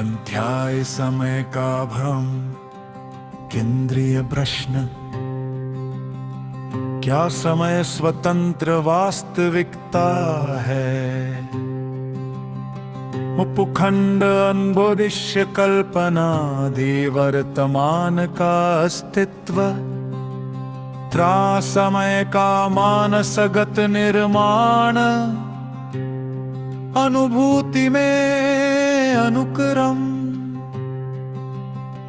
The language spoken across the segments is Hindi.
अध्याय समय का भ्रम, केंद्रीय प्रश्न। क्या समय स्वतंत्र वास्तविकता है? उपखंड अनुभोदिश्य कल्पनादि वर्तमान का अस्तित्व, त्रासमय का मानसगत निर्माण, अनुभूति में अनुक्रम,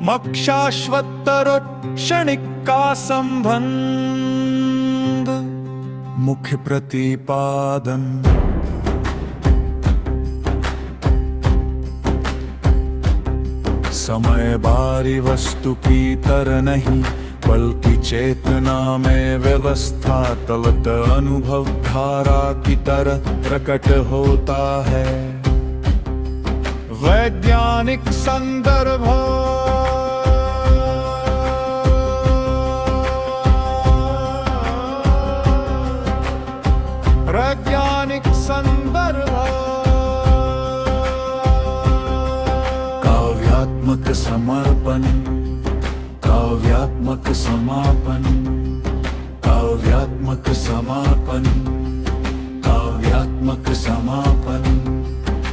मक्षाश्वतर क्षणिक का संबंध, मुख्य प्रतिपादन। समय बाहरी वस्तु की तरह नहीं, बल्कि चेतना में व्यवस्था तलत अनुभव धारा की तरह प्रकट होता है। वैज्ञानिक संदर्भ, वैज्ञानिक संदर्भ, काव्यात्मक समर्पण, काव्यात्मक समापन, काव्यात्मक समापन, काव्यात्मक समापन।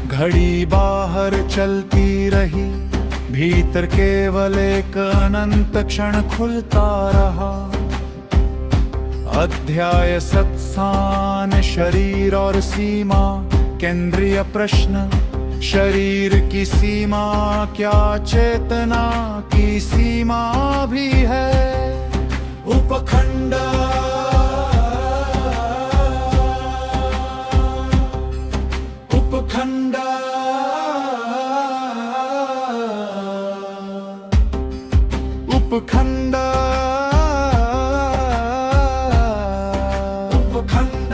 घड़ी बाहर चलती रही, भीतर केवल एक अनंत क्षण खुलता रहा। अध्याय सत्स्थान, शरीर और सीमा, केंद्रीय प्रश्न। शरीर की सीमा क्या चेतना की सीमा भी है? उपखंड, उपखंड, उपखंड, उपखंड,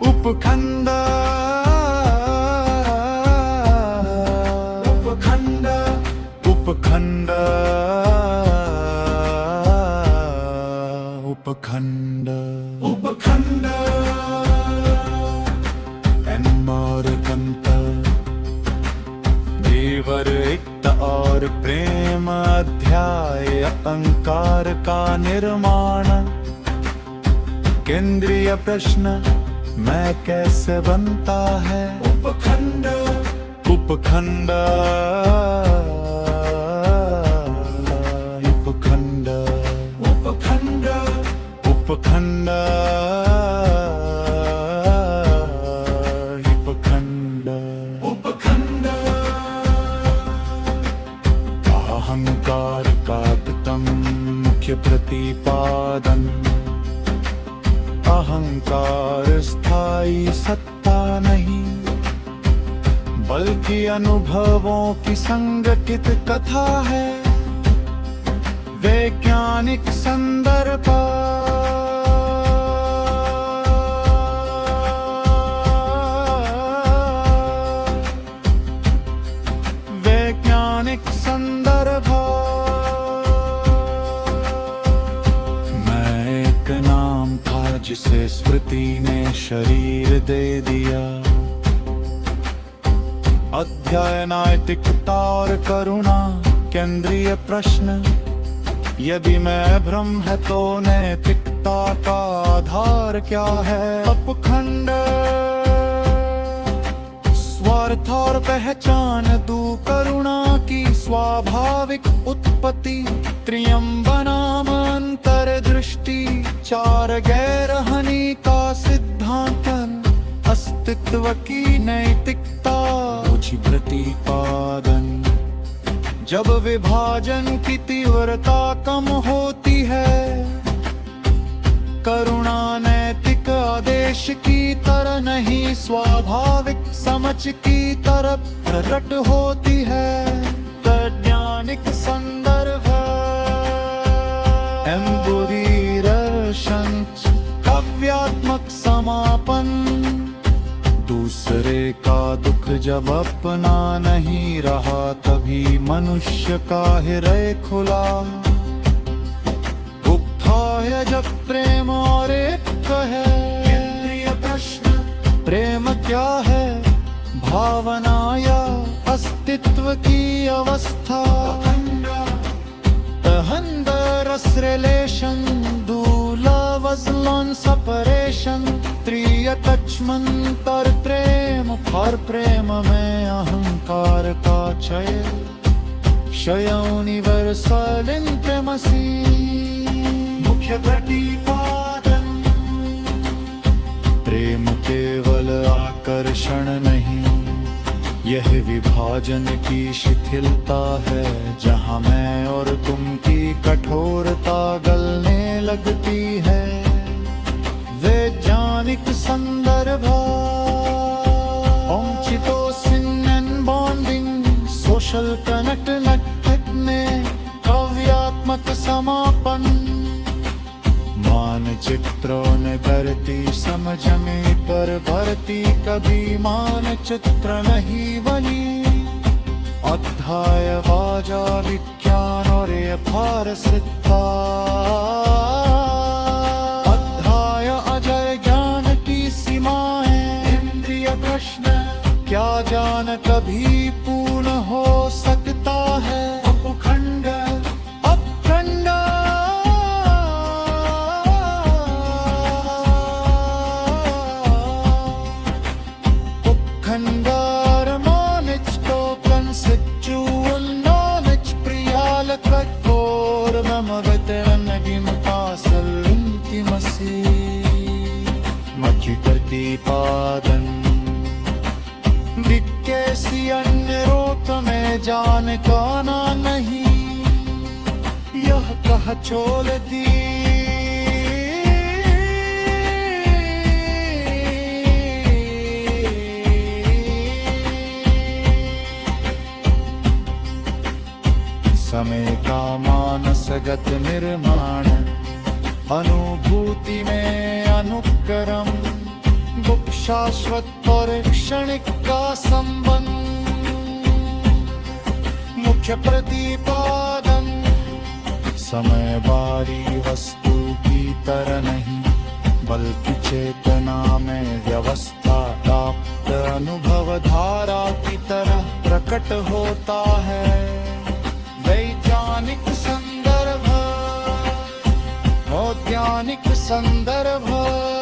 उपखंड, उपखंड, उपखंड, उपखंड। देवरिक्त और प्रेम अध्याय, अहंकार का निर्माण। केंद्रीय प्रश्न, मैं कैसे बनता है? उपखंड, उपखंड, उपखंड, उपखंड, उपखंड, उपखंड, उपखंड। अहंकार का प्रथम मुख्य प्रतिपादन। अहंकार स्थायी सत्ता नहीं, बल्कि अनुभवों की संगठित कथा है। वैज्ञानिक संदर्भ, वैज्ञानिक संदर्भ। मैं एक नाम था जिसे स्मृति ने शरीर दे दिया। अध्याय नैतिकता और करुणा, केंद्रीय प्रश्न। यदि मैं भ्रम है तो नैतिकता का आधार क्या है? उपखंड, स्वार्थ और पहचान दू, करुणा की स्वाभाविक उत्पत्ति। त्रियम्बनाम अंतर्दृष्टि, चार गैर हानि का सिद्धांतन। अस्तित्व की नैतिकता, मुझी प्रतिपादन। जब विभाजन की तीव्रता कम होती है, करुणा नैतिक आदेश की तरह नहीं, स्वाभाविक समझ की तरह प्रकट होती है। वैज्ञानिक संदर्भ, एम्बुदीरशन, काव्यात्मक समापन। दूसरे का दुख जब अपना नहीं रहा, तभी मनुष्य का हृदय खुला। उठा है जब प्रेम और एक है। केंद्रीय प्रश्न, प्रेम क्या है? भावना या अस्तित्व की अवस्था the rest relation do love was long separation त्रि attachment और प्रेम और प्रेम में अहंकार का क्षय यूनिवर्सल इंप्रेमसी मुख्य प्रतिपादन प्रेम केवल आकर्षण नहीं यह विभाजन की शिथिलता है जहाँ मैं और तुम की कठोरता गलने लगती है वैज्ञानिक संदर्भ oxytocin and bonding social connect में काव्यात्मक समापन मानचित्रों ने करती समझ में पर भरती कभी मानचित्र नहीं बनी अध्याय वाजा विज्ञान और ये फारसिता अध्याय अजय ज्ञान की सीमाएं इंद्रिय प्रश्न क्या ज्ञान कभी पूर्ण हो सकता है उपखंड प्रतिपादन किसी अन्य रूप में जान काना नहीं यह कह छोड़ दी समय का मानसगत निर्माण अनुभूति में अनुक्रम शाश्वत और क्षणिक का संबंध मुख्य प्रतिपादन समय बारी वस्तु की तरह नहीं बल्कि चेतना में व्यवस्था प्राप्त अनुभव धारा की तरह प्रकट होता है वैज्ञानिक संदर्भ औद्यानिक संदर्भ